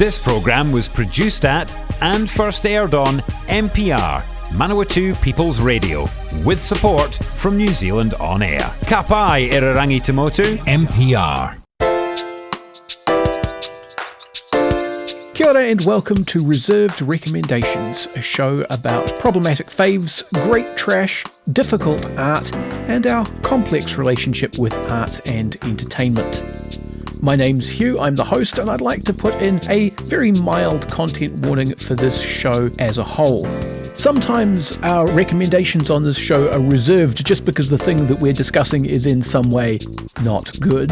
This programme was produced at and first aired on MPR, Manawatu People's Radio, with support from New Zealand On Air. Ka pai Irarangi Tamotu, MPR. Kia ora and welcome to Reserved Recommendations, a show about problematic faves, great trash, difficult art, and our complex relationship with art and entertainment. My name's Hugh, I'm the host, and I'd like to put in a very mild content warning for this show as a whole. Sometimes our recommendations on this show are reserved just because the thing that we're discussing is in some way not good.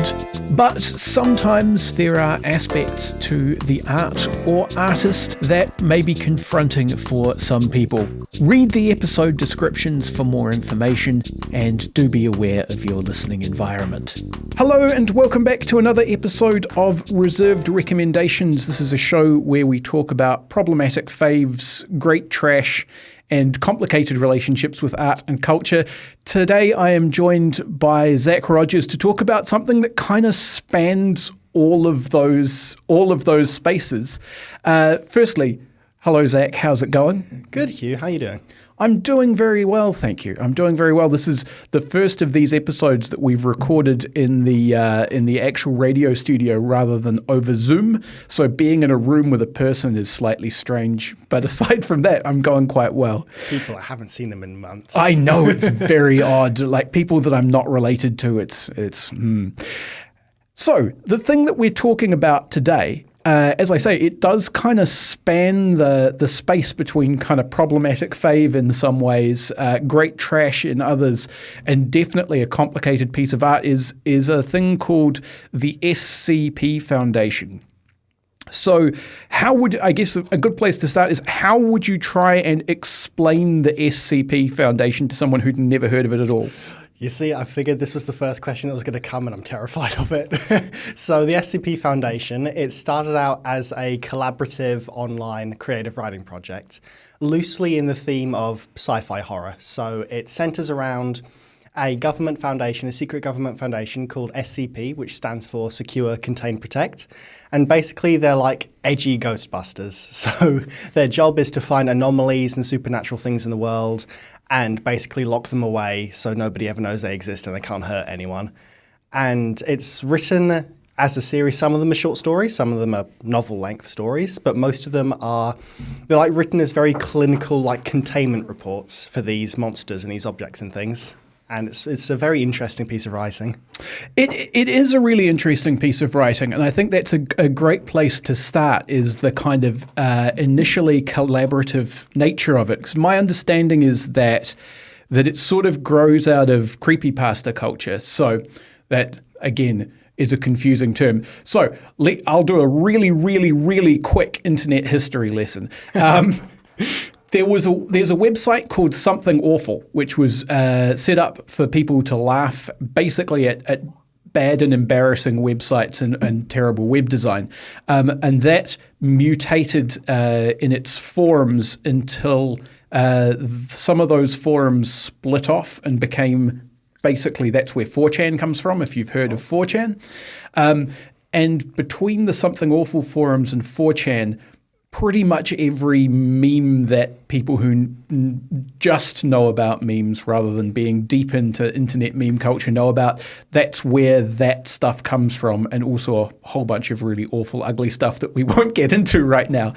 But sometimes there are aspects to the art or artist that may be confronting for some people. Read the episode descriptions for more information and do be aware of your listening environment. Hello and welcome back to another episode of Reserved Recommendations. This is a show where we talk about problematic faves, great trash, and complicated relationships with art and culture. Today I am joined by Zach Rodgers to talk about something that kind of spans all of those spaces. Firstly, hello Zach, how's it going? Good, Hugh. How you doing? I'm doing very well, thank you. I'm doing very well. This is the first of these episodes that we've recorded in the actual radio studio rather than over Zoom. So being in a room with a person is slightly strange. But aside from that, I'm going quite well. People, I haven't seen them in months. I know, it's very odd. Like people that I'm not related to, it's. So the thing that we're talking about today, as I say, it does kind of span the space between kind of problematic fave in some ways, great trash in others, and definitely a complicated piece of art is a thing called the SCP Foundation. So I guess a good place to start is how would you try and explain the SCP Foundation to someone who'd never heard of it at all? You see, I figured this was the first question that was going to come and I'm terrified of it. So the SCP Foundation, it started out as a collaborative online creative writing project, loosely in the theme of sci-fi horror. So it centers around a government foundation, a secret government foundation called SCP, which stands for Secure, Contain, Protect. And basically they're like edgy Ghostbusters. So their job is to find anomalies and supernatural things in the world and basically lock them away so nobody ever knows they exist and they can't hurt anyone. And it's written as a series. Some of them are short stories, some of them are novel-length stories, but most of them they're like written as very clinical, like containment reports for these monsters and these objects and things. And it's a very interesting piece of writing. It is a really interesting piece of writing, and I think that's a great place to start is the kind of initially collaborative nature of it. 'Cause my understanding is that it sort of grows out of creepypasta culture. So that, again, is a confusing term. So I'll do a really, really, really quick internet history lesson. There's a website called Something Awful, which was set up for people to laugh basically at bad and embarrassing websites and terrible web design. And that mutated in its forums until some of those forums split off and became basically that's where 4chan comes from, if you've heard of 4chan. And between the Something Awful forums and 4chan, pretty much every meme that people who just know about memes rather than being deep into internet meme culture know about, that's where that stuff comes from, and also a whole bunch of really awful, ugly stuff that we won't get into right now.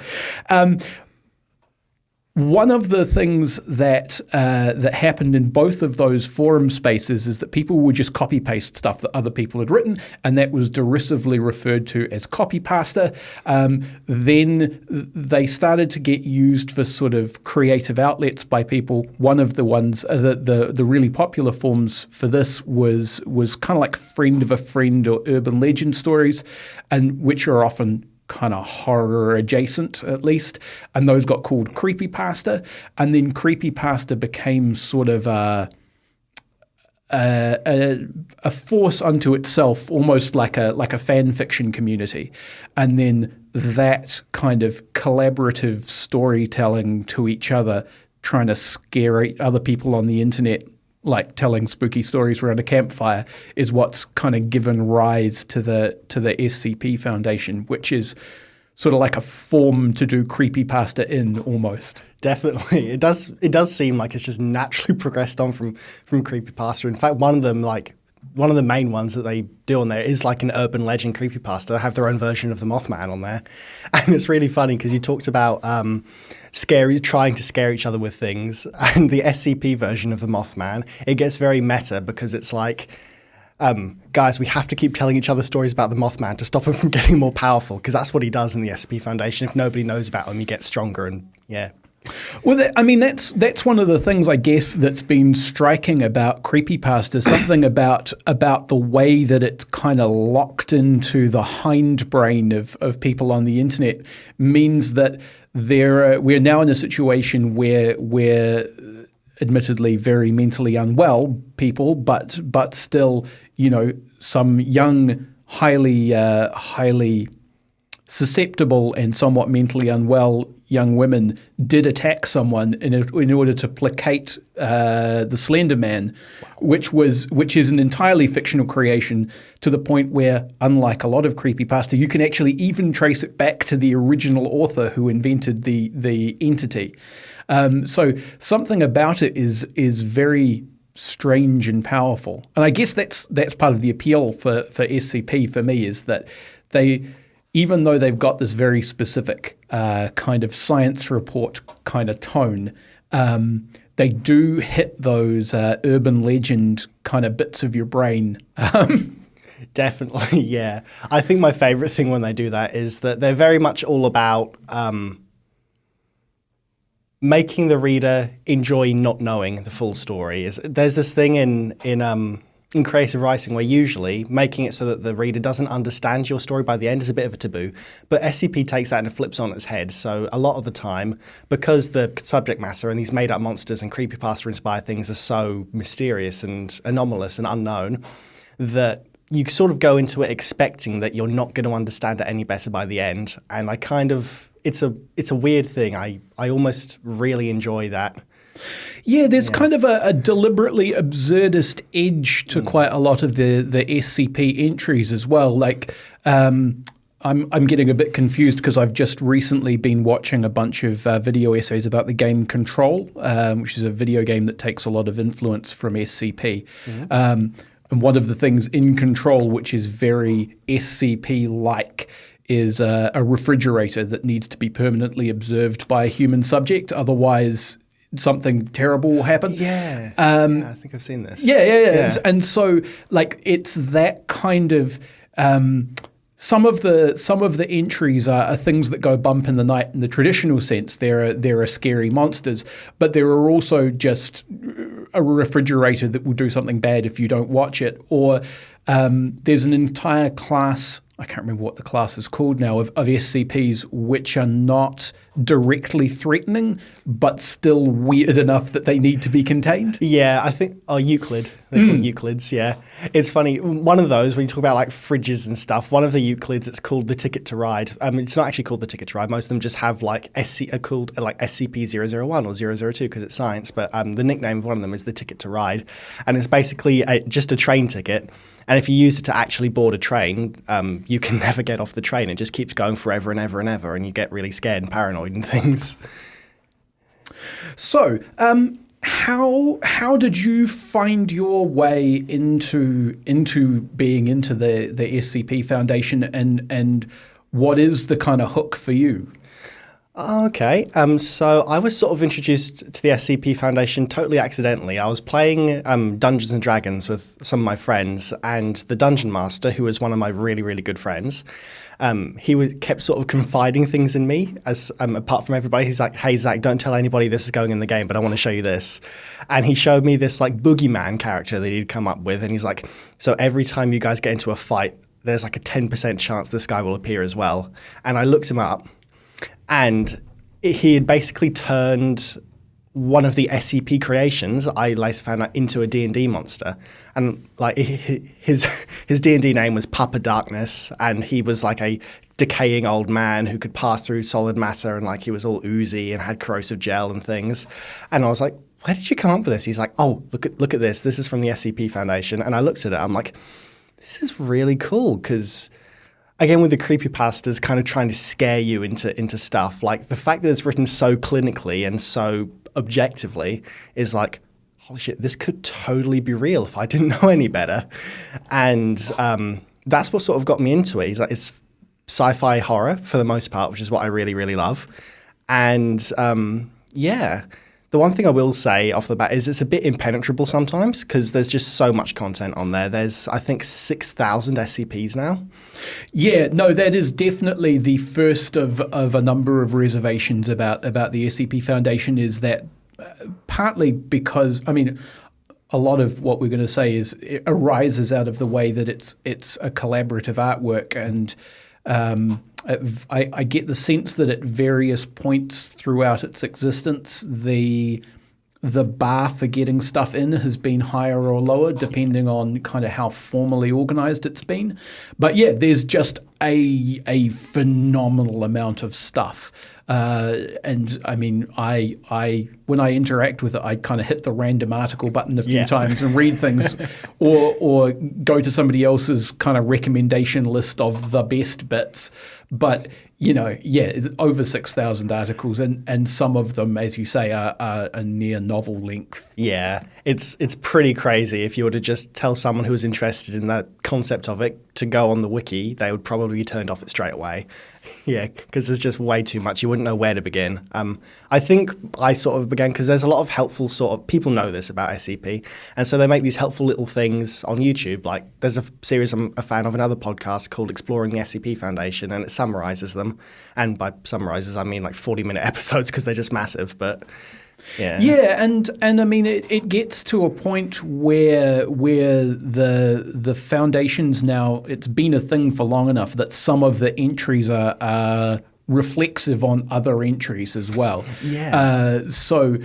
One of the things that happened in both of those forum spaces is that people would just copy-paste stuff that other people had written, and that was derisively referred to as copypasta. Then they started to get used for sort of creative outlets by people. One of the ones, the really popular forms for this was kind of like friend of a friend or urban legend stories, and which are often kind of horror adjacent at least, and those got called creepypasta, and then creepypasta became sort of a force unto itself, almost like a fan fiction community, and then that kind of collaborative storytelling to each other, trying to scare other people on the internet, like telling spooky stories around a campfire, is what's kind of given rise to the SCP Foundation, which is sort of like a form to do creepypasta in almost. Definitely. It does seem like it's just naturally progressed on from creepypasta. In fact, one of the main ones that they do on there is like an urban legend creepypasta. They have their own version of the Mothman on there. And it's really funny because you talked about trying to scare each other with things. And the SCP version of the Mothman, it gets very meta because it's like, guys, we have to keep telling each other stories about the Mothman to stop him from getting more powerful, because that's what he does in the SCP Foundation. If nobody knows about him, he gets stronger, and yeah. Well, that's one of the things, I guess, that's been striking about creepypasta. Something about the way that it's kind of locked into the hindbrain of people on the internet means that we're now in a situation where we're admittedly very mentally unwell people, but still, some young, highly susceptible and somewhat mentally unwell young women did attack someone in order to placate the Slender Man, which is an entirely fictional creation, to the point where, unlike a lot of creepypasta, you can actually even trace it back to the original author who invented the entity. So something about it is very strange and powerful, and I guess that's part of the appeal for SCP for me, is that even though they've got this very specific kind of science report kind of tone, they do hit those urban legend kind of bits of your brain. Definitely, yeah. I think my favorite thing when they do that is that they're very much all about making the reader enjoy not knowing the full story. There's this thing in creative writing where usually making it so that the reader doesn't understand your story by the end is a bit of a taboo, but SCP takes that and flips on its head. So a lot of the time, because the subject matter and these made-up monsters and creepypasta-inspired things are so mysterious and anomalous and unknown, that you sort of go into it expecting that you're not going to understand it any better by the end. And I kind of, it's a weird thing. I almost really enjoy that. Yeah, there's kind of a deliberately absurdist edge to quite a lot of the SCP entries as well. Like, I'm getting a bit confused because I've just recently been watching a bunch of video essays about the game Control, which is a video game that takes a lot of influence from SCP. Mm-hmm. And one of the things in Control, which is very SCP-like, is a refrigerator that needs to be permanently observed by a human subject. Otherwise, something terrible will happen. Yeah. I think I've seen this. Yeah. And so, like, it's that kind of some of the entries are things that go bump in the night in the traditional sense. There are scary monsters, but there are also just a refrigerator that will do something bad if you don't watch it. Or there's an entire class, I can't remember what the class is called now, of SCPs which are not directly threatening, but still weird enough that they need to be contained. Yeah, I think, Euclid. They call it Euclids, yeah. It's funny, one of those, when you talk about like fridges and stuff, one of the Euclids, it's called the Ticket to Ride. It's not actually called the Ticket to Ride. Most of them just have like called like SCP-001 or 002 because it's science, but the nickname of one of them is the Ticket to Ride. And it's basically just a train ticket. And if you use it to actually board a train, you can never get off the train. It just keeps going forever and ever and ever, and you get really scared and paranoid and things. So, how did you find your way into being into the SCP Foundation, and what is the kind of hook for you? Okay, so I was sort of introduced to the SCP Foundation totally accidentally. I was playing Dungeons and Dragons with some of my friends, and the Dungeon Master, who was one of my really, really good friends, he kept sort of confiding things in me, as apart from everybody. He's like, "Hey, Zach, don't tell anybody this is going in the game, but I want to show you this." And he showed me this like boogeyman character that he'd come up with, and he's like, "So every time you guys get into a fight, there's like a 10% chance this guy will appear as well." And I looked him up. And he had basically turned one of the SCP creations, I later found out, into a D&D monster. And like his D&D name was Papa Darkness, and he was like a decaying old man who could pass through solid matter, and like he was all oozy and had corrosive gel and things. And I was like, "Where did you come up with this?" He's like, "Oh, look at this. This is from the SCP Foundation." And I looked at it. I'm like, "This is really cool," because again, with the creepypastas kind of trying to scare you into stuff, like the fact that it's written so clinically and so objectively is like, holy shit, this could totally be real if I didn't know any better. And that's what sort of got me into it. It's sci-fi horror for the most part, which is what I really, really love. And the one thing I will say off the bat is it's a bit impenetrable sometimes because there's just so much content on there. There's, I think, 6,000 SCPs now. Yeah, no, that is definitely the first of a number of reservations about the SCP Foundation, is that partly because, I mean, a lot of what we're going to say it arises out of the way that it's a collaborative artwork, and I get the sense that at various points throughout its existence, the bar for getting stuff in has been higher or lower depending on kind of how formally organized it's been. But yeah, there's just a phenomenal amount of stuff. And I mean, I when I interact with it, I kind of hit the random article button a few times and read things, or go to somebody else's kind of recommendation list of the best bits. But over 6,000 articles, and some of them, as you say, are a near novel length. Yeah, it's pretty crazy. If you were to just tell someone who was interested in that concept of it to go on the wiki, they would probably be turned off it straight away. Yeah, because there's just way too much. You wouldn't know where to begin. I think I sort of began because there's a lot of helpful people know this about SCP, and so they make these helpful little things on YouTube. Like there's a series I'm a fan of, another podcast called Exploring the SCP Foundation, and it summarizes them. And by summarizes, I mean like 40-minute episodes because they're just massive, but... Yeah, and I mean it gets to a point where the foundations now, it's been a thing for long enough that some of the entries are reflexive on other entries as well. Yeah. So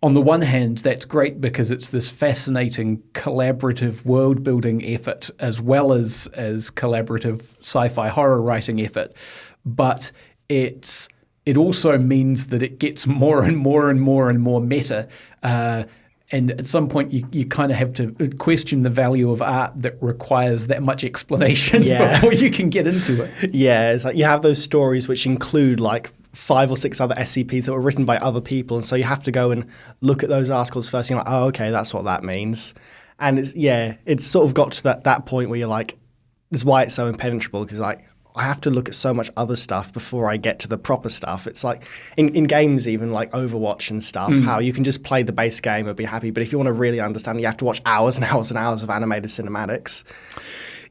on the one hand, that's great because it's this fascinating collaborative world building effort as well as collaborative sci-fi horror writing effort, but it also means that it gets more and more and more and more meta. And at some point, you kind of have to question the value of art that requires that much explanation before you can get into it. Yeah, it's like you have those stories which include like 5 or 6 other SCPs that were written by other people. And so you have to go and look at those articles first. And you're like, oh, okay, that's what that means. And it's sort of got to that point where you're like, this is why it's so impenetrable, because like, I have to look at so much other stuff before I get to the proper stuff. It's like in games, even like Overwatch and stuff, how you can just play the base game and be happy. But if you want to really understand, you have to watch hours and hours and hours of animated cinematics.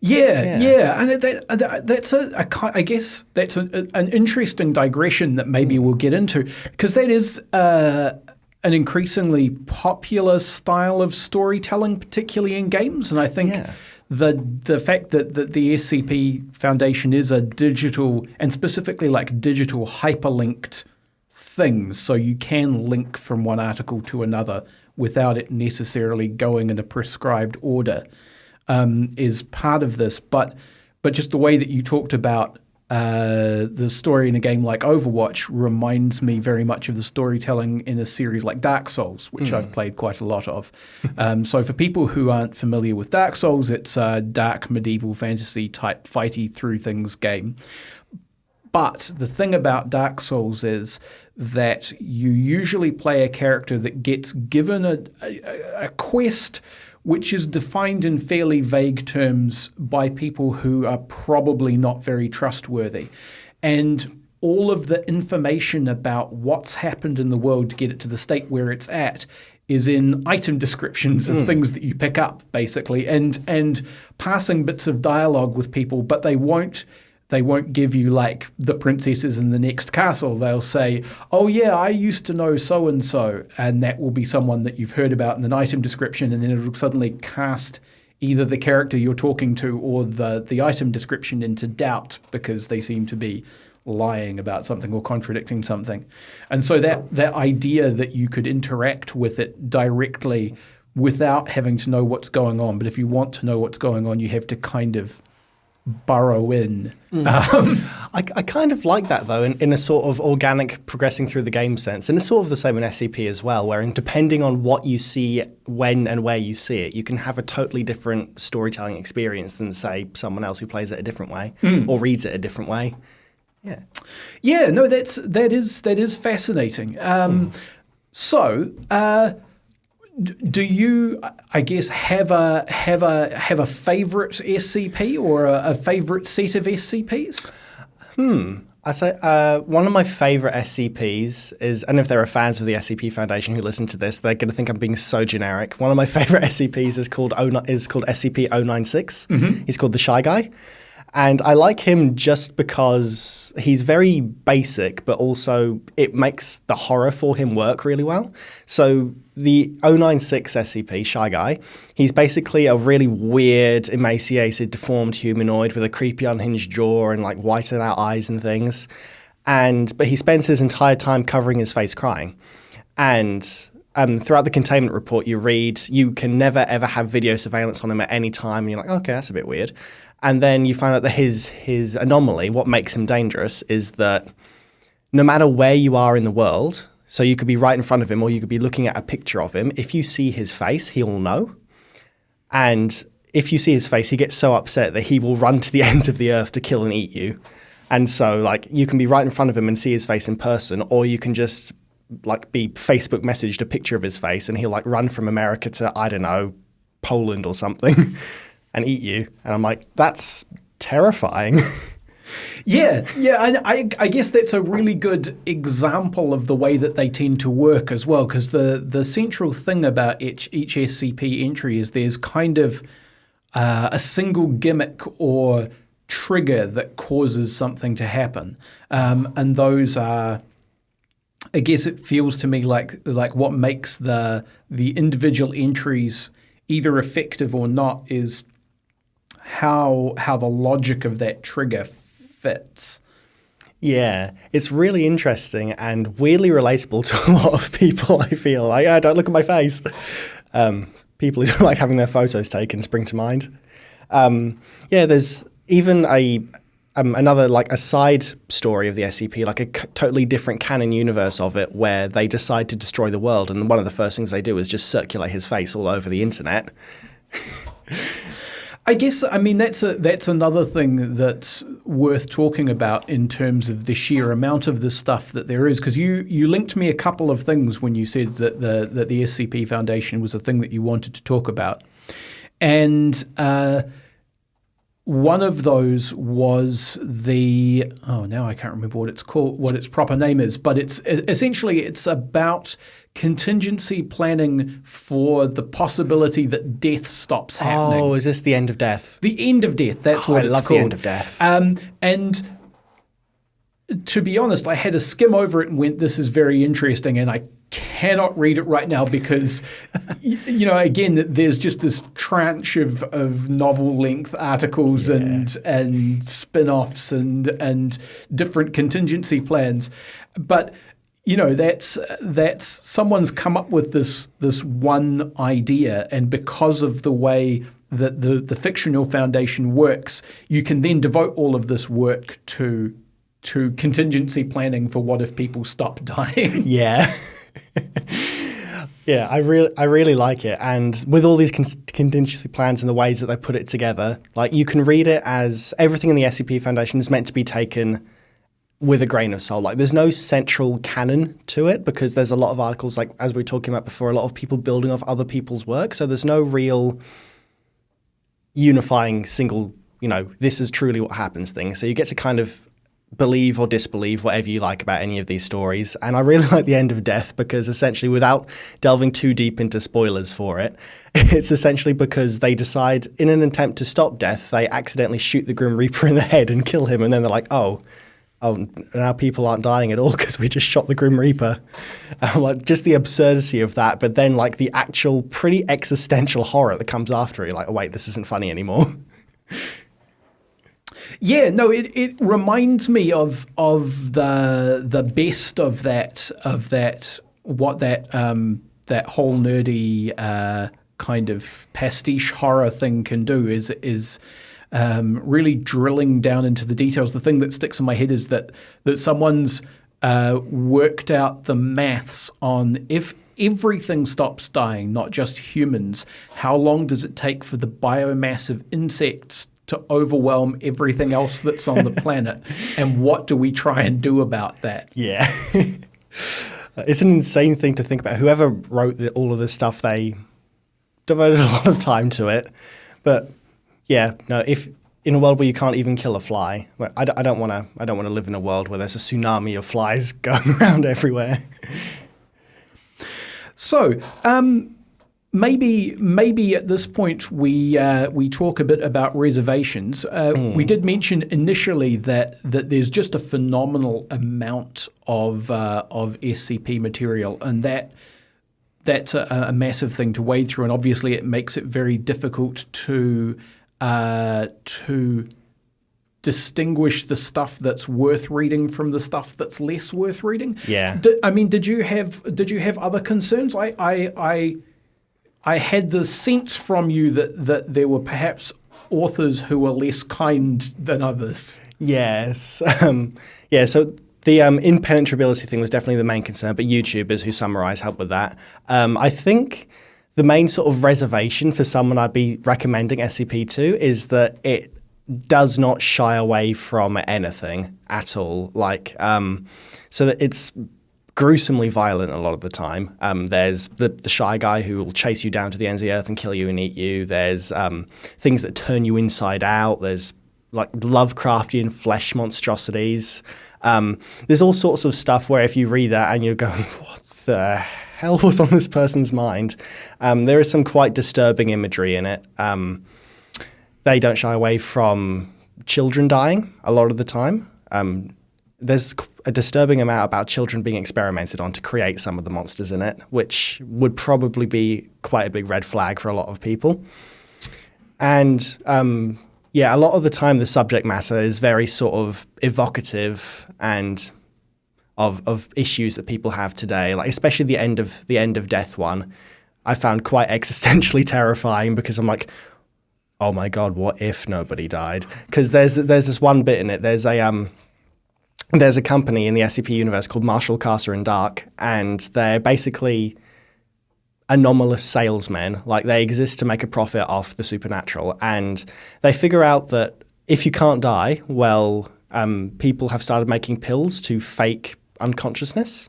Yeah. And that's I guess that's an interesting digression that maybe we'll get into, because that is an increasingly popular style of storytelling, particularly in games. And I think... Yeah. The fact that the SCP Foundation is a digital, and specifically like digital hyperlinked thing, so you can link from one article to another without it necessarily going in a prescribed order, is part of this. But just the way that you talked about the story in a game like Overwatch reminds me very much of the storytelling in a series like Dark Souls, which I've played quite a lot of. So for people who aren't familiar with Dark Souls, it's a dark medieval fantasy type fighty through things game. But the thing about Dark Souls is that you usually play a character that gets given a quest which is defined in fairly vague terms by people who are probably not very trustworthy. And all of the information about what's happened in the world to get it to the state where it's at is in item descriptions of things that you pick up, basically, and passing bits of dialogue with people, but they won't give you like the princesses in the next castle. They'll say, oh yeah, I used to know so-and-so, and that will be someone that you've heard about in an item description, and then it'll suddenly cast either the character you're talking to or the item description into doubt because they seem to be lying about something or contradicting something. And so that idea that you could interact with it directly without having to know what's going on, but if you want to know what's going on, you have to kind of burrow in. I kind of like that, though, in a sort of organic progressing through the game sense. And it's sort of the same in SCP as well, wherein depending on what you see, when and where you see it, you can have a totally different storytelling experience than, say, someone else who plays it a different way or reads it a different way. Yeah. Yeah, no, that is fascinating. Do you, I guess, have a favorite SCP or a favorite set of SCPs? I say one of my favorite SCPs is, and if there are fans of the SCP Foundation who listen to this, they're going to think I'm being so generic. One of my favorite SCPs is called SCP-096. He's called the Shy Guy. And I like him just because he's very basic, but also it makes the horror for him work really well. So the 096 SCP, Shy Guy, he's basically a really weird, emaciated, deformed humanoid with a creepy unhinged jaw and like whited out eyes and things. But he spends his entire time covering his face crying. And throughout the containment report you read, you can never ever have video surveillance on him at any time. And you're like, okay, that's a bit weird. And then you find out that his anomaly, what makes him dangerous, is that no matter where you are in the world, so you could be right in front of him or you could be looking at a picture of him, if you see his face, he'll know. And if you see his face, he gets so upset that he will run to the ends of the earth to kill and eat you. And so like you can be right in front of him and see his face in person, or you can just like be Facebook messaged a picture of his face and he'll like run from America to, I don't know, Poland or something. And eat you. And I'm like, that's terrifying. Yeah. I guess that's a really good example of the way that they tend to work as well, because the central thing about each SCP entry is there's kind of a single gimmick or trigger that causes something to happen. And those are, I guess it feels to me like what makes the individual entries either effective or not is how the logic of that trigger fits. Yeah, it's really interesting and weirdly relatable to a lot of people, I feel. Like, don't look at my face. People who don't like having their photos taken spring to mind. There's even another, like a side story of the SCP, like a totally different canon universe of it, where they decide to destroy the world. And one of the first things they do is just circulate his face all over the internet. I guess, I mean, that's another thing that's worth talking about in terms of the sheer amount of the stuff that there is, because you linked me a couple of things when you said that the SCP Foundation was a thing that you wanted to talk about. And one of those was now I can't remember what it's called, what its proper name is, but it's essentially about contingency planning for the possibility that death stops happening. Oh, is this the end of death? The end of death, that's what it's called. I love the end of death. And to be honest, I had a skim over it and went, this is very interesting, and I cannot read it right now because, again, there's just this tranche of novel-length articles and spin-offs and different contingency plans. But, that's someone's come up with this one idea, and because of the way that the fictional foundation works, you can then devote all of this work to contingency planning for what if people stop dying. Yeah. Yeah, I really like it. And with all these contingency plans and the ways that they put it together, like you can read it as everything in the SCP Foundation is meant to be taken with a grain of salt. Like there's no central canon to it because there's a lot of articles, like as we were talking about before, a lot of people building off other people's work. So there's no real unifying single, this is truly what happens thing. So you get to kind of believe or disbelieve whatever you like about any of these stories. And I really like the end of death because essentially, without delving too deep into spoilers for it, it's essentially because they decide in an attempt to stop death, they accidentally shoot the Grim Reaper in the head and kill him. And then they're like, oh, now people aren't dying at all because we just shot the Grim Reaper. Like just the absurdity of that, but then like the actual pretty existential horror that comes after it. You're like, oh wait, this isn't funny anymore. Yeah, no, it reminds me of the best of that what that whole nerdy kind of pastiche horror thing can do is really drilling down into the details. The thing that sticks in my head is that someone's worked out the maths on if everything stops dying, not just humans, how long does it take for the biomass of insects to overwhelm everything else that's on the planet? And what do we try and do about that? Yeah. It's an insane thing to think about. Whoever wrote all of this stuff, they devoted a lot of time to it. But yeah, no, if in a world where you can't even kill a fly, well, I don't want to live in a world where there's a tsunami of flies going around everywhere. So, maybe at this point we talk a bit about reservations. We did mention initially that there's just a phenomenal amount of SCP material, and that's a massive thing to wade through, and obviously it makes it very difficult to distinguish the stuff that's worth reading from the stuff that's less worth reading. Yeah. Did you have other concerns? I had the sense from you that there were perhaps authors who were less kind than others. Yes. Yeah. So the impenetrability thing was definitely the main concern, but YouTubers who summarize help with that. I think the main sort of reservation for someone I'd be recommending SCP to is that it does not shy away from anything at all. Like, so that it's gruesomely violent a lot of the time. There's the shy guy who will chase you down to the ends of the earth and kill you and eat you. There's things that turn you inside out. There's like Lovecraftian flesh monstrosities. There's all sorts of stuff where if you read that and you're going, what the hell was on this person's mind? There is some quite disturbing imagery in it. They don't shy away from children dying a lot of the time. There's a disturbing amount about children being experimented on to create some of the monsters in it, which would probably be quite a big red flag for a lot of people. And yeah, a lot of the time the subject matter is very sort of evocative and of issues that people have today, like especially the end of death one. I found quite existentially terrifying because I'm like, oh my God, what if nobody died? Because there's this one bit in it. There's a company in the SCP universe called Marshall, Carter and Dark, and they're basically anomalous salesmen. Like they exist to make a profit off the supernatural, and they figure out that if you can't die, well, people have started making pills to fake unconsciousness,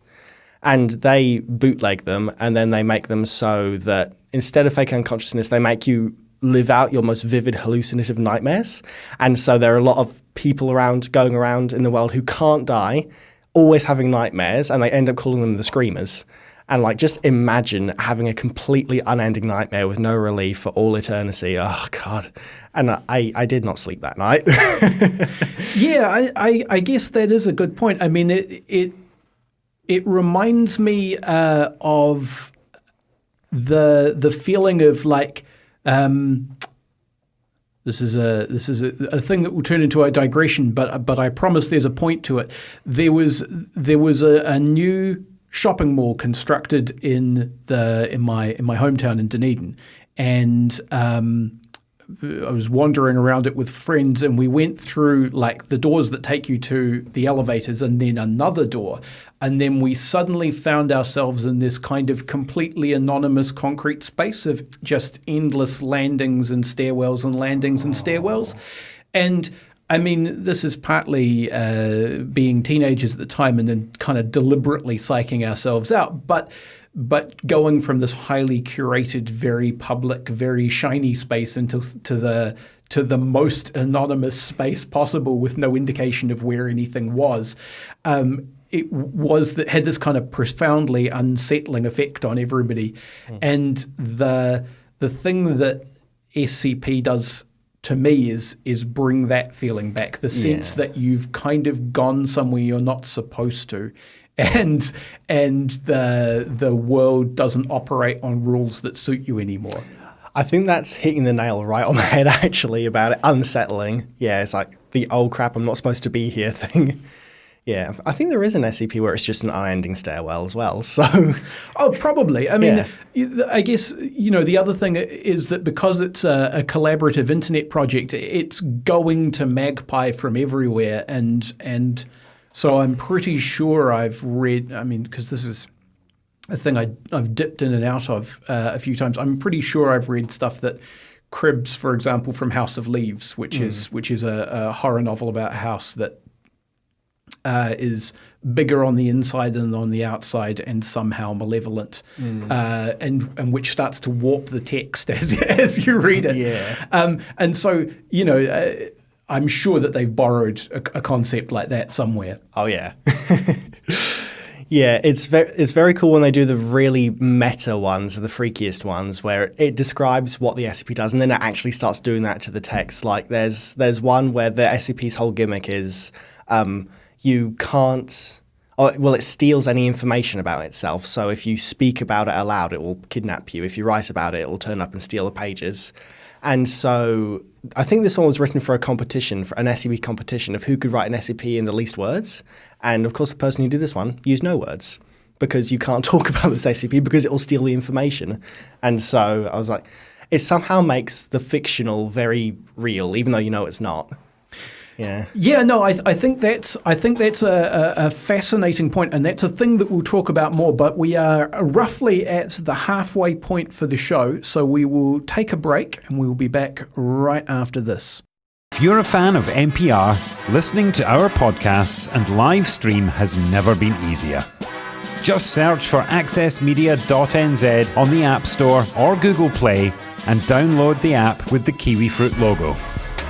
and they bootleg them, and then they make them so that instead of fake unconsciousness, they make you live out your most vivid hallucinative nightmares. And so there are a lot of people going around in the world who can't die, always having nightmares, and they end up calling them the Screamers. And like, just imagine having a completely unending nightmare with no relief for all eternity. Oh God. And I did not sleep that night. Yeah, I guess that is a good point. I mean, it reminds me of the feeling of like, this is a thing that will turn into a digression, but I promise there's a point to it. There was a new shopping mall constructed in my hometown in Dunedin, and I was wandering around it with friends, and we went through like the doors that take you to the elevators and then another door. And then we suddenly found ourselves in this kind of completely anonymous concrete space of just endless landings and stairwells and landings and stairwells. And I mean, this is partly being teenagers at the time and then kind of deliberately psyching ourselves out. But going from this highly curated, very public, very shiny space into the most anonymous space possible with no indication of where anything was, had this kind of profoundly unsettling effect on everybody. And the thing that SCP does to me is bring that feeling back, the sense that you've kind of gone somewhere you're not supposed to. And the world doesn't operate on rules that suit you anymore. I think that's hitting the nail right on the head, actually, about it. Unsettling. Yeah, it's like the, oh crap, I'm not supposed to be here thing. Yeah, I think there is an SCP where it's just an unending stairwell as well. So, probably. I mean, I guess the other thing is that because it's a collaborative internet project, it's going to Magpie from everywhere, and so I'm pretty sure I've read. I mean, because this is a thing I've dipped in and out of a few times. I'm pretty sure I've read stuff that cribs, for example, from House of Leaves, which is a horror novel about a house that is bigger on the inside than on the outside and somehow malevolent, and which starts to warp the text as you read it. Yeah. And so, I'm sure that they've borrowed a concept like that somewhere. Oh, yeah. Yeah, it's very cool when they do the really meta ones, the freakiest ones, where it describes what the SCP does, and then it actually starts doing that to the text. Like there's one where the SCP's whole gimmick is you can't. It steals any information about itself. So if you speak about it aloud, it will kidnap you. If you write about it, it will turn up and steal the pages. And so I think this one was written for a competition, for an SCP competition of who could write an SCP in the least words. And of course, the person who did this one used no words because you can't talk about this SCP because it will steal the information. And so I was like, it somehow makes the fictional very real, even though you know it's not. Yeah. Yeah. No. I think that's a fascinating point, and that's a thing that we'll talk about more. But we are roughly at the halfway point for the show, so we will take a break, and we will be back right after this. If you're a fan of NPR, listening to our podcasts and live stream has never been easier. Just search for accessmedia.nz on the App Store or Google Play and download the app with the kiwi fruit logo.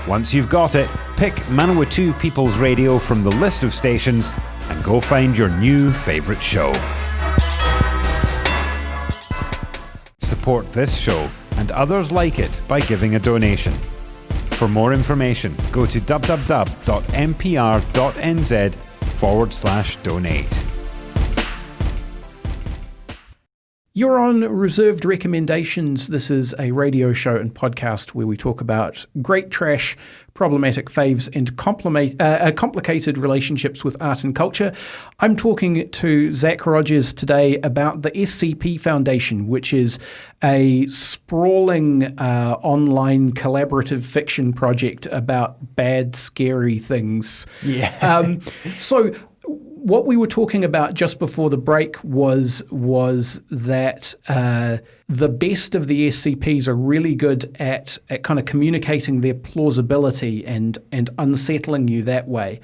Once you've got it, pick Manawatu People's Radio from the list of stations and go find your new favourite show. Support this show and others like it by giving a donation. For more information, go to www.mpr.nz/donate. You're on Reserved Recommendations. This is a radio show and podcast where we talk about great trash, problematic faves, and complicated relationships with art and culture. I'm talking to Zach Rodgers today about the SCP Foundation, which is a sprawling online collaborative fiction project about bad, scary things. Yeah. So what we were talking about just before the break was that the best of the SCPs are really good at kind of communicating their plausibility and unsettling you that way.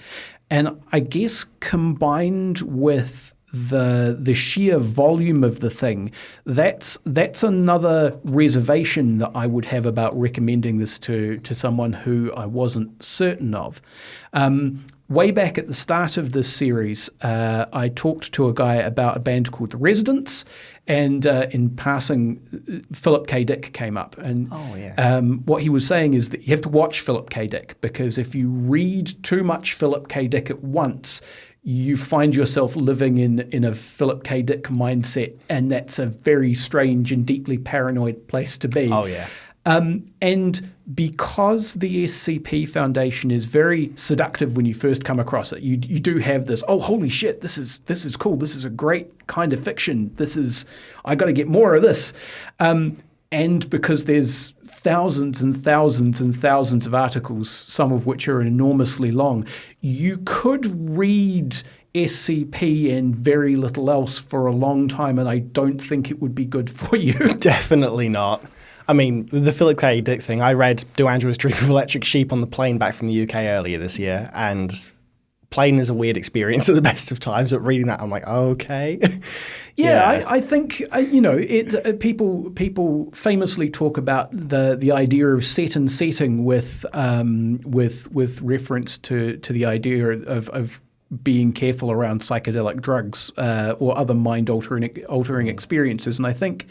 And I guess combined with the sheer volume of the thing, that's another reservation that I would have about recommending this to someone who I wasn't certain of. Way back at the start of this series, I talked to a guy about a band called The Residents, and in passing, Philip K. Dick came up. And what he was saying is that you have to watch Philip K. Dick, because if you read too much Philip K. Dick at once, you find yourself living in a Philip K. Dick mindset, and that's a very strange and deeply paranoid place to be. Oh, yeah. And because the SCP Foundation is very seductive when you first come across it, you do have this, oh, holy shit, this is cool. This is a great kind of fiction. I got to get more of this. And because there's thousands and thousands and thousands of articles, some of which are enormously long, you could read SCP and very little else for a long time, and I don't think it would be good for you. Definitely not. I mean, the Philip K. Dick thing, I read Do Androids Dream of Electric Sheep on the plane back from the UK earlier this year, and plane is a weird experience at the best of times, but reading that, I'm like, okay. I think, people famously talk about the idea of set and setting with reference to the idea of being careful around psychedelic drugs or other mind-altering experiences. And I think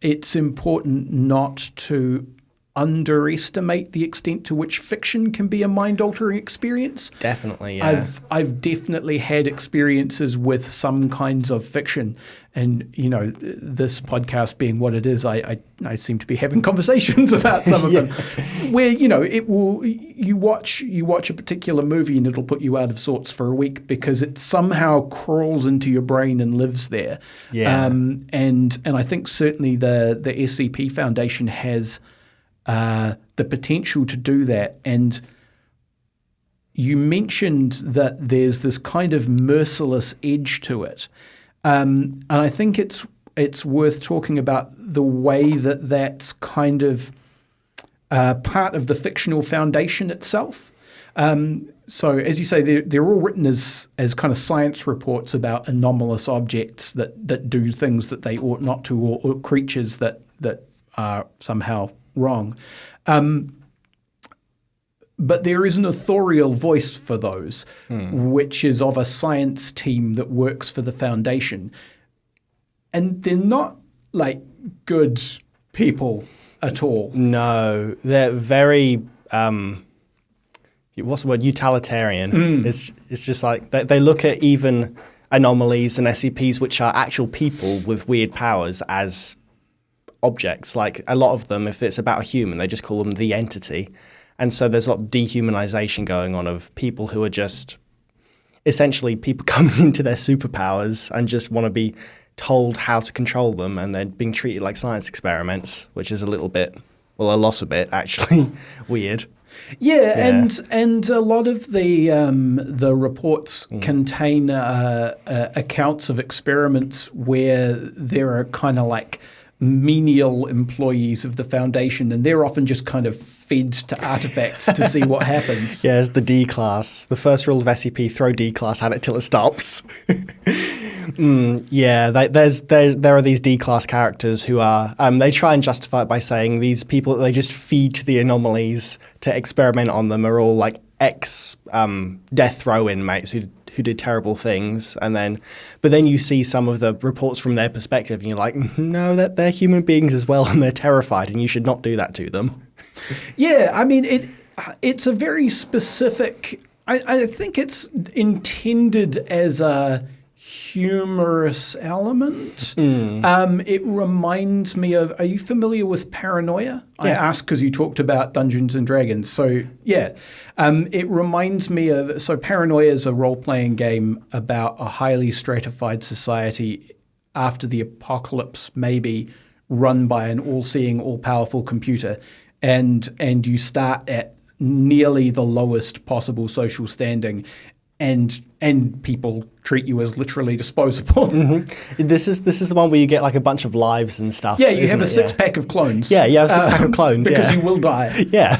it's important not to underestimate the extent to which fiction can be a mind-altering experience. Definitely, yeah. I've definitely had experiences with some kinds of fiction, and this podcast being what it is, I seem to be having conversations about some of them, where you watch a particular movie and it'll put you out of sorts for a week because it somehow crawls into your brain and lives there. Yeah. And I think certainly the SCP Foundation has the potential to do that. And you mentioned that there's this kind of merciless edge to it. And I think it's worth talking about the way that that's kind of part of the fictional foundation itself. So as you say, they're all written as kind of science reports about anomalous objects that do things that they ought not to, or creatures that are somehow wrong. But there is an authorial voice for those, which is of a science team that works for the Foundation. And they're not like good people at all. No, they're very, what's the word, utilitarian. It's just like they look at even anomalies and SCPs, which are actual people with weird powers, as objects. Like a lot of them, if it's about a human, they just call them the entity. And so there's a lot of dehumanization going on of people who are just essentially people coming into their superpowers and just want to be told how to control them, and they're being treated like science experiments, which is a loss a bit actually weird. Yeah, and a lot of the reports contain accounts of experiments where there are kind of like menial employees of the Foundation, and they're often just kind of fed to artifacts to see what happens. Yeah, it's the D class. The first rule of SCP: throw D class at it till it stops. Yeah, there are these D class characters who are they try and justify it by saying these people that they just feed to the anomalies to experiment on them are all like ex death row inmates who did terrible things, but then you see some of the reports from their perspective, and you're like, no, they're human beings as well, and they're terrified, and you should not do that to them. Yeah, I mean, it's a very specific. I think it's intended as a humorous element. It reminds me of. Are you familiar with Paranoia? Yeah. I asked because you talked about Dungeons and Dragons. So yeah, it reminds me of. So Paranoia is a role-playing game about a highly stratified society after the apocalypse, maybe run by an all-seeing, all-powerful computer, and you start at nearly the lowest possible social standing. And people treat you as literally disposable. This is the one where you get like a bunch of lives and stuff. Yeah, you have a six-pack of clones. Yeah, you have a six-pack of clones. Because you will die. Yeah.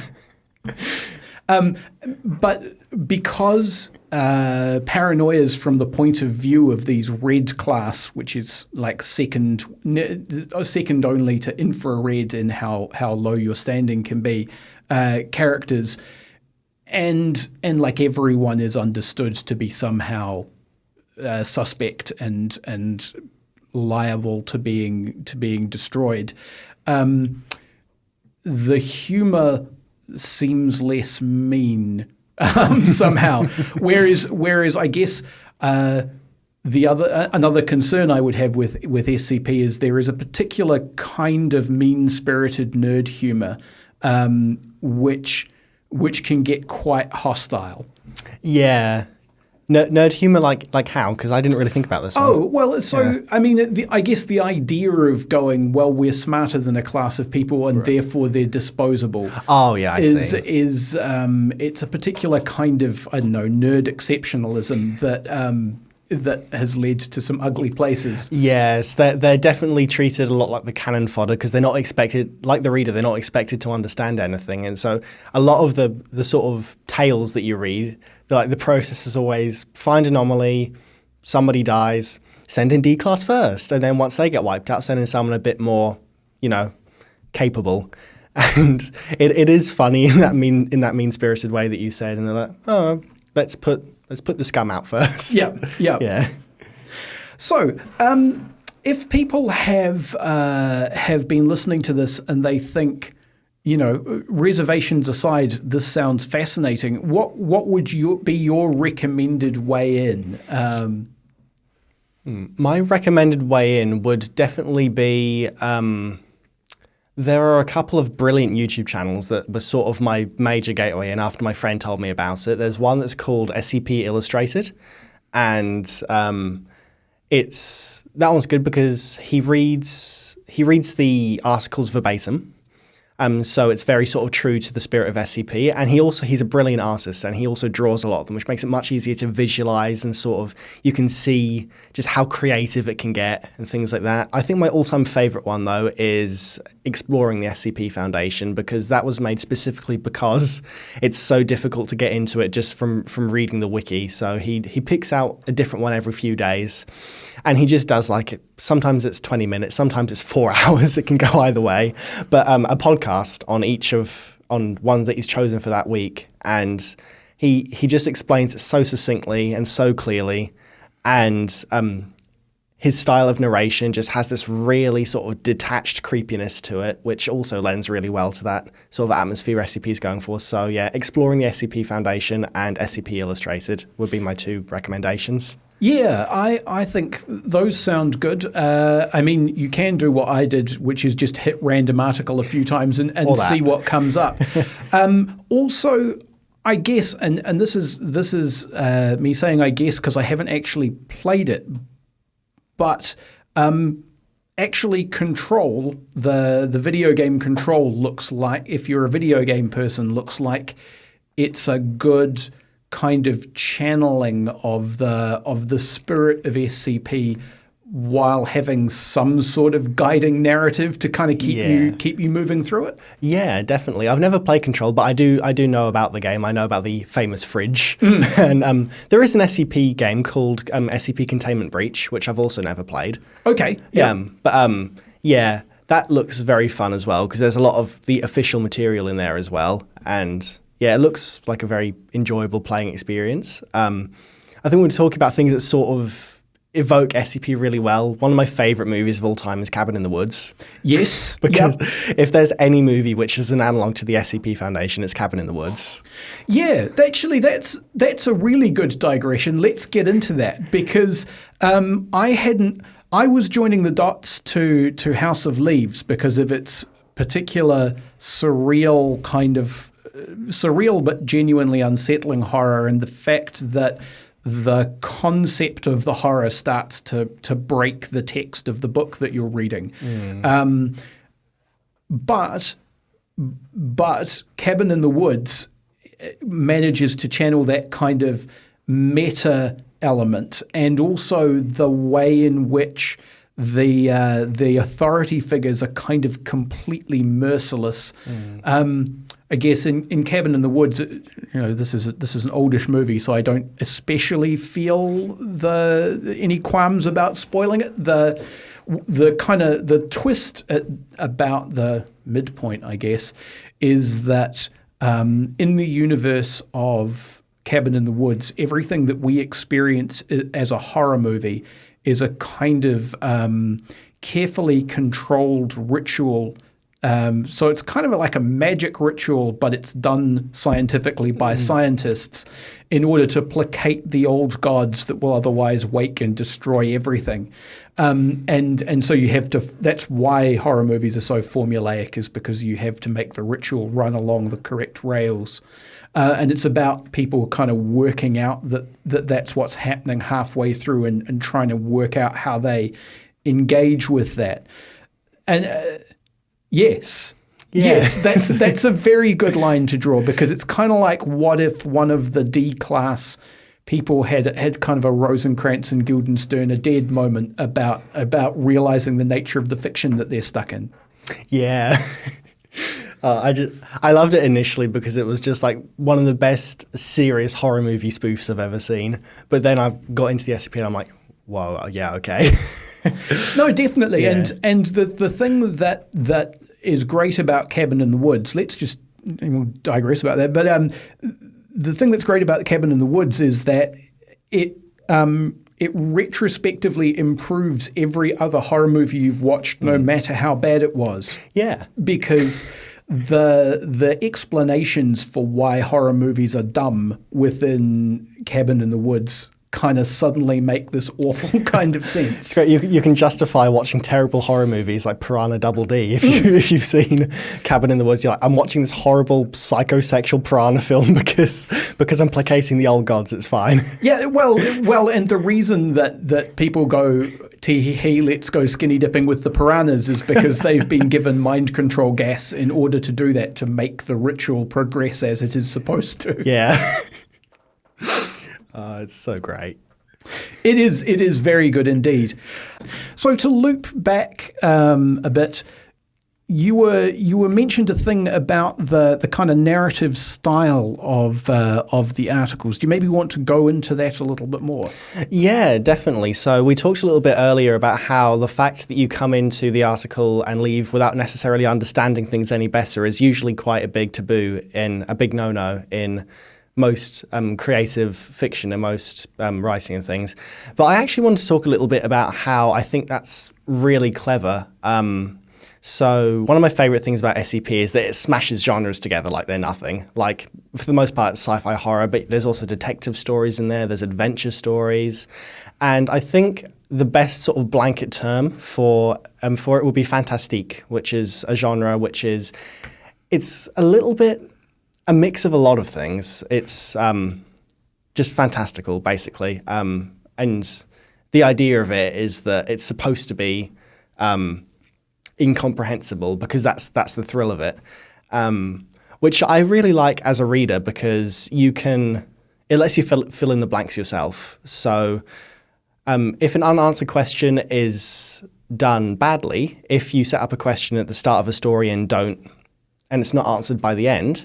But because Paranoia is from the point of view of these red class, which is like second only to infrared in how low your standing can be, characters. And like everyone is understood to be somehow suspect and liable to being destroyed. The humor seems less mean somehow, whereas I guess another concern I would have with SCP is there is a particular kind of mean-spirited nerd humor, which can get quite hostile. Yeah. Nerd humor like how? Because I didn't really think about this one. Oh, well, so, I mean, I guess the idea of going, well, we're smarter than a class of people and therefore they're disposable. Oh, yeah, I see. It's a particular kind of, I don't know, nerd exceptionalism that has led to some ugly places. Yes, they're definitely treated a lot like the cannon fodder because they're not expected, like the reader, they're not expected to understand anything. And so a lot of the sort of tales that you read, the process is always find anomaly, somebody dies, send in D-class first. And then once they get wiped out, send in someone a bit more, capable. And it is funny in that mean-spirited way that you said. And they're like, oh, let's put the scum out first. Yeah. So, if people have been listening to this and they think, reservations aside, this sounds fascinating. What would be your recommended way in? My recommended way in would definitely be, there are a couple of brilliant YouTube channels that were sort of my major gateway in after my friend told me about it. There's one that's called SCP Illustrated, and that one's good because he reads the articles verbatim. So it's very sort of true to the spirit of SCP. And he's a brilliant artist, and he also draws a lot of them, which makes it much easier to visualize, and sort of you can see just how creative it can get and things like that. I think my all-time favorite one, though, is Exploring the SCP Foundation, because that was made specifically because it's so difficult to get into it just from reading the wiki. So he picks out a different one every few days, and he just does sometimes it's 20 minutes, sometimes it's 4 hours. It can go either way. But a podcast on one that he's chosen for that week, and he just explains it so succinctly and so clearly, and his style of narration just has this really sort of detached creepiness to it, which also lends really well to that sort of atmosphere SCP is going for. So yeah, Exploring the SCP Foundation and SCP Illustrated would be my 2 recommendations. Yeah, I think those sound good. I mean, you can do what I did, which is just hit random article a few times and see what comes up. Also, I guess, and this is me saying I guess because I haven't actually played it, but actually Control, the video game Control, looks like, if you're a video game person, looks like it's a good kind of channeling of the spirit of SCP while having some sort of guiding narrative to kind of keep you moving through it. Yeah, definitely. I've never played Control, but I do know about the game. I know about the famous fridge. And there is an SCP game called SCP Containment Breach, which I've also never played. Okay. Yeah. But yeah, that looks very fun as well, because there's a lot of the official material in there as well. And yeah, it looks like a very enjoyable playing experience. I think we're talking about things that sort of evoke SCP really well. One of my favorite movies of all time is Cabin in the Woods. Yes. Because if there's any movie which is an analog to the SCP Foundation, it's Cabin in the Woods. Yeah, actually, that's a really good digression. Let's get into that, because I was joining the dots to House of Leaves because of its particular surreal but genuinely unsettling horror, and the fact that the concept of the horror starts to break the text of the book that you're reading. But Cabin in the Woods manages to channel that kind of meta element, and also the way in which the authority figures are kind of completely merciless. I guess in Cabin in the Woods, this is an oldish movie, so I don't especially feel any qualms about spoiling it. The twist about the midpoint, I guess, is that in the universe of Cabin in the Woods, everything that we experience as a horror movie is a kind of carefully controlled ritual. So it's kind of like a magic ritual, but it's done scientifically by scientists in order to placate the old gods that will otherwise wake and destroy everything. And so you have to. That's why horror movies are so formulaic, is because you have to make the ritual run along the correct rails. And it's about people kind of working out that's what's happening halfway through and trying to work out how they engage with that. And yes, that's a very good line to draw, because it's kind of like, what if one of the D-class people had kind of a Rosencrantz and Guildenstern are dead moment about realizing the nature of the fiction that they're stuck in. Yeah. I loved it initially because it was just like one of the best serious horror movie spoofs I've ever seen. But then I got into the SCP and I'm like, whoa, yeah, okay. No, definitely. Yeah. And the thing that is great about Cabin in the Woods, let's just we'll digress about that. But the thing that's great about Cabin in the Woods is that it retrospectively improves every other horror movie you've watched, no matter how bad it was. Yeah. Because the explanations for why horror movies are dumb within Cabin in the Woods kind of suddenly make this awful kind of sense. It's great. You can justify watching terrible horror movies like Piranha Double D if you've seen Cabin in the Woods. You're like, I'm watching this horrible psychosexual piranha film because I'm placating the old gods. It's fine. Yeah, well, and the reason that people go tee-hee-hee, let's go skinny dipping with the piranhas is because they've been given mind control gas in order to do that, to make the ritual progress as it is supposed to. Yeah. It's so great. It is very good indeed. So to loop back a bit, you were mentioned a thing about the kind of narrative style of the articles. Do you maybe want to go into that a little bit more? Yeah, definitely. So we talked a little bit earlier about how the fact that you come into the article and leave without necessarily understanding things any better is usually quite a big taboo, a big no-no in most creative fiction and most writing and things. But I actually want to talk a little bit about how I think that's really clever. So one of my favorite things about SCP is that it smashes genres together like they're nothing. Like, for the most part, it's sci-fi horror, but there's also detective stories in there, there's adventure stories. And I think the best sort of blanket term for it would be fantastique, which is a genre which is, it's a little bit a mix of a lot of things. It's just fantastical, basically. And the idea of it is that it's supposed to be incomprehensible because that's the thrill of it, which I really like as a reader because it lets you fill in the blanks yourself. So if an unanswered question is done badly, if you set up a question at the start of a story and it's not answered by the end,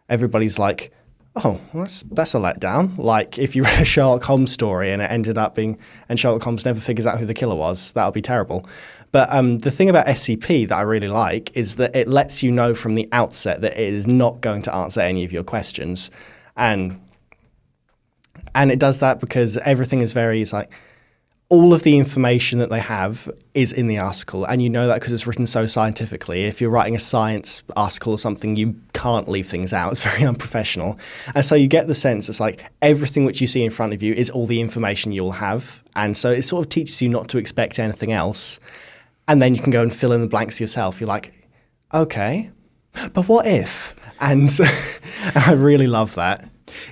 everybody's like, oh, well, that's a letdown. Like if you read a Sherlock Holmes story and it ended up being, and Sherlock Holmes never figures out who the killer was, that would be terrible. But the thing about SCP that I really like is that it lets you know from the outset that it is not going to answer any of your questions. And it does that because everything is it's like, all of the information that they have is in the article, and you know that because it's written so scientifically. If you're writing a science article or something, you can't leave things out. It's very unprofessional. And so you get the sense it's like everything which you see in front of you is all the information you'll have. And so it sort of teaches you not to expect anything else. And then you can go and fill in the blanks yourself. You're like, okay, but what if? And I really love that.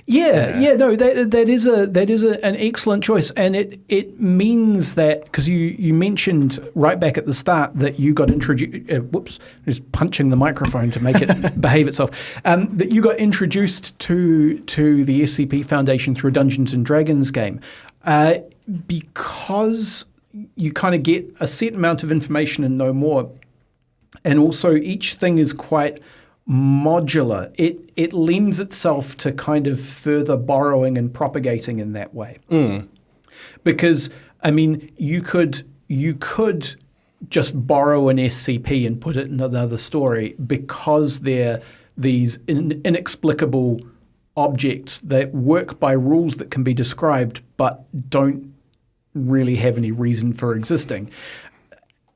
No, that is an excellent choice, and it means that because you mentioned right back at the start that you got introduced. Just punching the microphone to make it behave itself. That you got introduced to the SCP Foundation through a Dungeons and Dragons game, because you kind of get a set amount of information and no more, and also each thing is quite modular. It lends itself to kind of further borrowing and propagating in that way. Because I mean, you could just borrow an SCP and put it in another story because they're these inexplicable objects that work by rules that can be described but don't really have any reason for existing.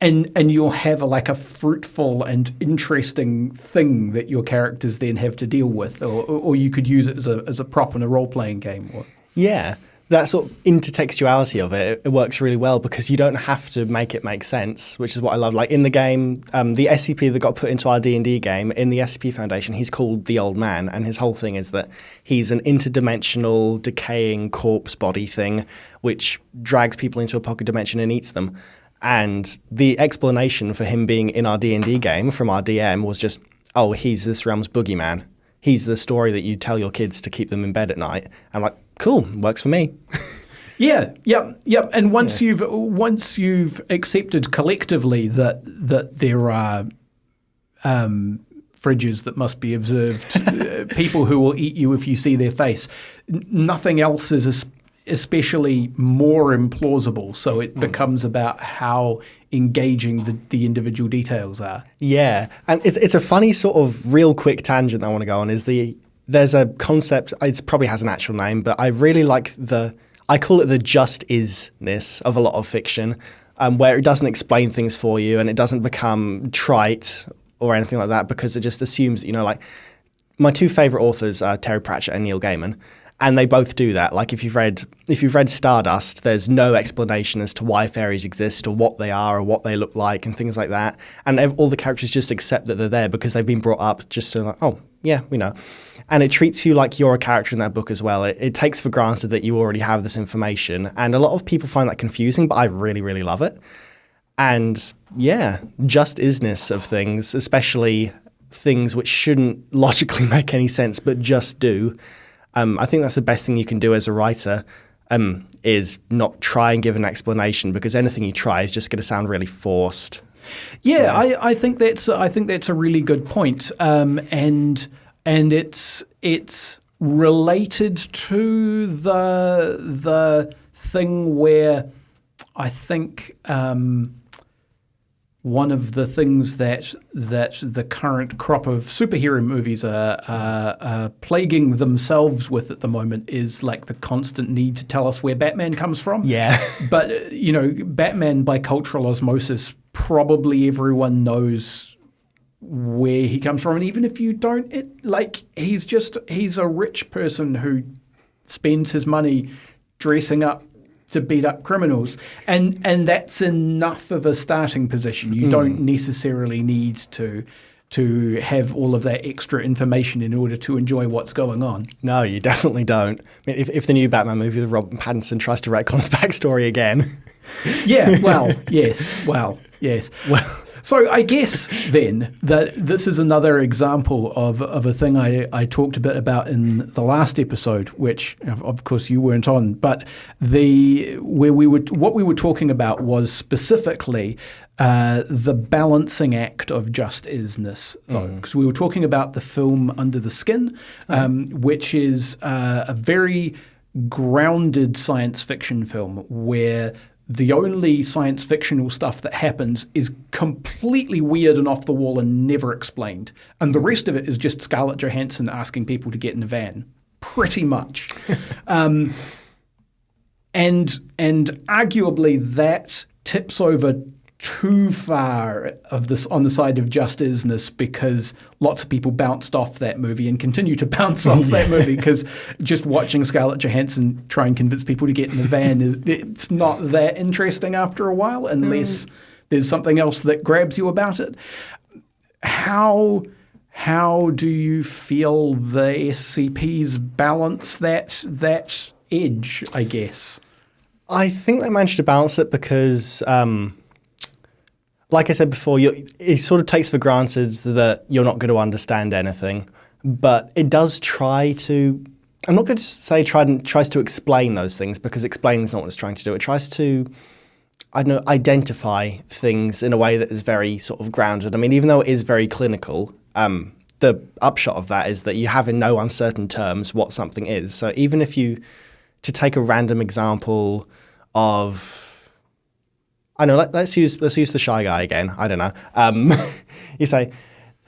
And you'll have a fruitful and interesting thing that your characters then have to deal with, or you could use it as a prop in a role-playing game. Yeah, that sort of intertextuality of it works really well because you don't have to make it make sense, which is what I love. Like in the game, the SCP that got put into our D&D game, in the SCP Foundation, he's called the Old Man, and his whole thing is that he's an interdimensional, decaying corpse body thing which drags people into a pocket dimension and eats them. And the explanation for him being in our D&D game from our DM was just, oh, he's this realm's boogeyman. He's the story that you tell your kids to keep them in bed at night. I'm like, cool, works for me. Yep. And once you've accepted collectively that there are fridges that must be observed, people who will eat you if you see their face, nothing else is especially more implausible. So it becomes about how engaging the individual details are. Yeah. And it's a funny sort of real quick tangent I want to go on there's a concept, it probably has an actual name, but I really like I call it the just is-ness of a lot of fiction, where it doesn't explain things for you and it doesn't become trite or anything like that, because it just assumes that, you know, like my two favorite authors are Terry Pratchett and Neil Gaiman. And they both do that. Like if you've read Stardust, there's no explanation as to why fairies exist or what they are or what they look like and things like that. And all the characters just accept that they're there because they've been brought up just to like, oh, yeah, we know. And it treats you like you're a character in that book as well. It takes for granted that you already have this information. And a lot of people find that confusing, but I really, really love it. And yeah, just isness of things, especially things which shouldn't logically make any sense, but just do. I think that's the best thing you can do as a writer, is not try and give an explanation, because anything you try is just going to sound really forced. Yeah, I think that's a really good point, and it's related to the thing where I think one of the things that the current crop of superhero movies are plaguing themselves with at the moment is like the constant need to tell us where Batman comes from. Yeah. But, you know, Batman by cultural osmosis, probably everyone knows where he comes from. And even if you don't, he's a rich person who spends his money dressing up to beat up criminals, and that's enough of a starting position. You don't necessarily need to have all of that extra information in order to enjoy what's going on. No, you definitely don't. I mean, if the new Batman movie with Robert Pattinson tries to retcon his backstory again. Yeah, well, yes. So I guess then that this is another example of a thing I talked a bit about in the last episode, which of course you weren't on, but what we were talking about was specifically the balancing act of just isness, because we were talking about the film Under the Skin, which is a very grounded science fiction film where the only science fictional stuff that happens is completely weird and off the wall and never explained. And the rest of it is just Scarlett Johansson asking people to get in a van, pretty much. And arguably that tips over too far of this on the side of just isness, because lots of people bounced off that movie and continue to bounce off that movie, because just watching Scarlett Johansson try and convince people to get in the van it's not that interesting after a while, unless there's something else that grabs you about it. How do you feel the SCPs balance that edge, I guess? I think they managed to balance it because like I said before, it sort of takes for granted that you're not going to understand anything, but it does try to. I'm not going to say tries to explain those things, because explaining is not what it's trying to do. It tries to, I don't know, identify things in a way that is very sort of grounded. I mean, even though it is very clinical, the upshot of that is that you have in no uncertain terms what something is. So even if to take a random example of, I know, let's use the Shy Guy again. I don't know. You say,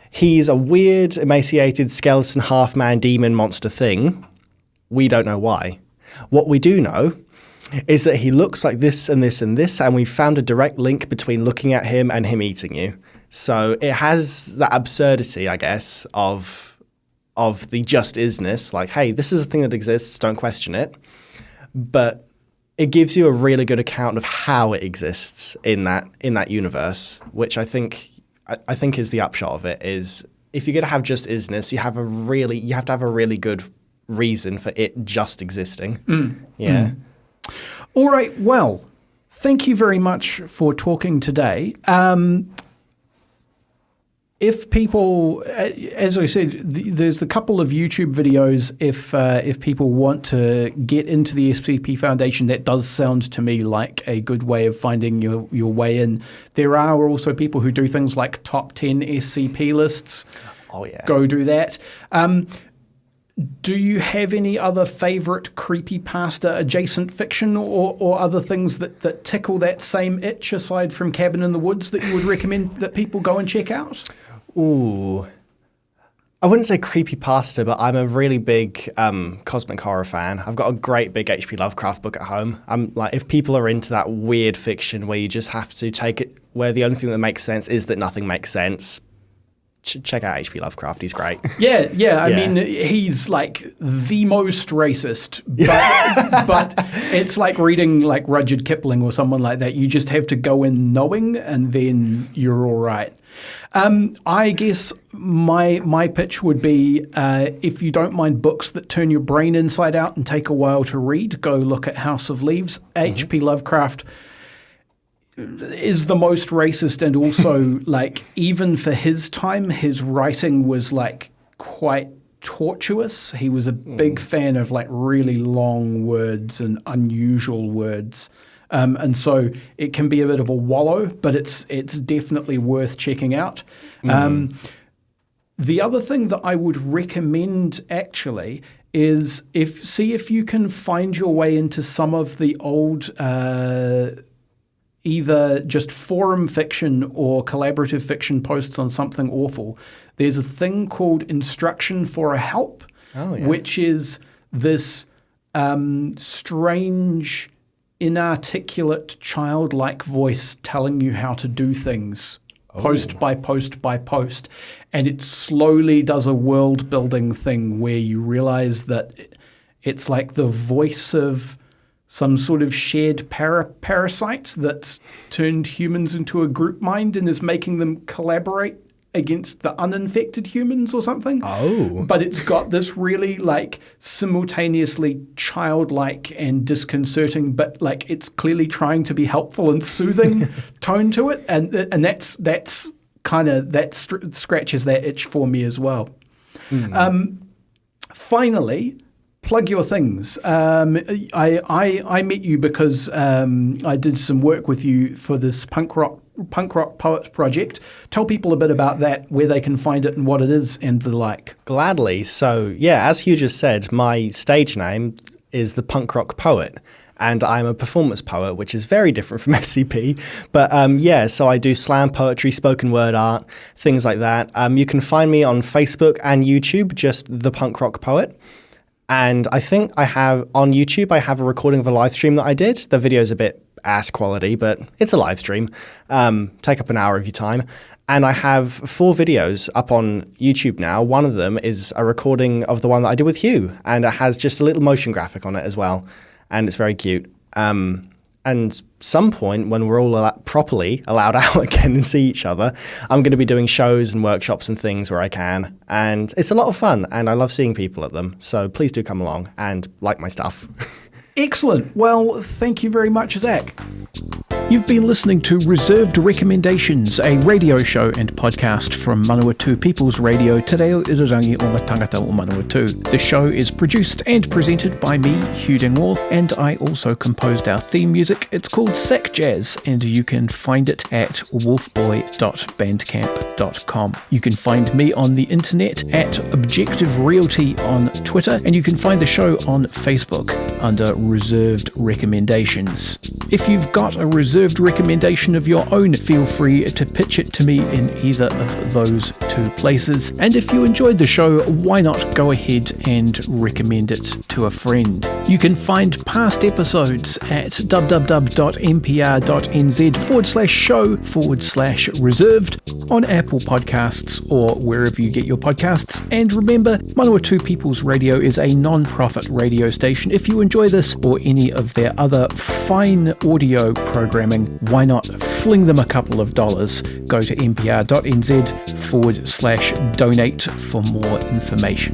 he's a weird, emaciated skeleton, half-man, demon monster thing. We don't know why. What we do know is that he looks like this and this and this, and we found a direct link between looking at him and him eating you. So it has that absurdity, I guess, of the just isness. Like, hey, this is a thing that exists. Don't question it. But it gives you a really good account of how it exists in that universe, which I think is the upshot of it. Is if you're going to have just isness, you have to have a really good reason for it just existing. Yeah. All right. Well, thank you very much for talking today. If people, as I said, there's a couple of YouTube videos. If people want to get into the SCP Foundation, that does sound to me like a good way of finding your way in. There are also people who do things like top 10 SCP lists. Oh yeah, go do that. Do you have any other favorite creepypasta adjacent fiction or other things that tickle that same itch aside from Cabin in the Woods that you would recommend that people go and check out? Ooh, I wouldn't say creepypasta, but I'm a really big cosmic horror fan. I've got a great big H.P. Lovecraft book at home. I'm like, if people are into that weird fiction where you just have to take it, where the only thing that makes sense is that nothing makes sense, check out H.P. Lovecraft. He's great. Yeah. I mean, he's like the most racist, but it's like reading like Rudyard Kipling or someone like that. You just have to go in knowing, and then you're all right. I guess my pitch would be, if you don't mind books that turn your brain inside out and take a while to read, go look at House of Leaves. H.P. Lovecraft is the most racist, and also like even for his time, his writing was like quite tortuous. He was a big fan of like really long words and unusual words. And so it can be a bit of a wallow, but it's definitely worth checking out. The other thing that I would recommend actually is see if you can find your way into some of the old either just forum fiction or collaborative fiction posts on Something Awful. There's a thing called Instruction for a Help, which is this strange, inarticulate, childlike voice telling you how to do things post by post by post. And it slowly does a world building thing where you realize that it's like the voice of some sort of shared parasite that's turned humans into a group mind and is making them collaborate against the uninfected humans or something. But it's got this really like simultaneously childlike and disconcerting, but like it's clearly trying to be helpful and soothing tone to it. And that's kind of, that scratches that itch for me as well. Finally, plug your things. I met you because I did some work with you for this punk rock poets project. Tell people a bit about that, where they can find it and what it is and the like. Gladly. So yeah, as Hugh just said, my stage name is the Punk Rock Poet. And I'm a performance poet, which is very different from SCP. But so I do slam poetry, spoken word art, things like that. You can find me on Facebook and YouTube, just the Punk Rock Poet. And I think I have on YouTube, I have a recording of a live stream that I did. The video's a bit ass quality, but it's a live stream. Take up an hour of your time. And I have 4 videos up on YouTube now. One of them is a recording of the one that I did with Hugh, and it has just a little motion graphic on it as well. And it's very cute. And some point when we're all properly allowed out again and see each other, I'm going to be doing shows and workshops and things where I can. And it's a lot of fun, and I love seeing people at them. So please do come along and like my stuff. Excellent. Well, thank you very much, Zach. You've been listening to Reserved Recommendations, a radio show and podcast from Manawatu People's Radio, Te Reo Irirangi o ngā tangata o Manawatu. The show is produced and presented by me, Hugh Dingwall, and I also composed our theme music. It's called Sack Jazz, and you can find it at wolfboy.bandcamp.com. You can find me on the internet at Objective Realty on Twitter, and you can find the show on Facebook under Reserved Recommendations. If you've got a reserved recommendation of your own, feel free to pitch it to me in either of those 2 places. And if you enjoyed the show, why not go ahead and recommend it to a friend? You can find past episodes at www.mpr.nz/show/reserved on Apple Podcasts or wherever you get your podcasts. And remember, Manawatu People's Radio is a non-profit radio station. If you enjoy this or any of their other fine audio programming, why not fling them a couple of dollars? Go to mpr.nz/donate for more information.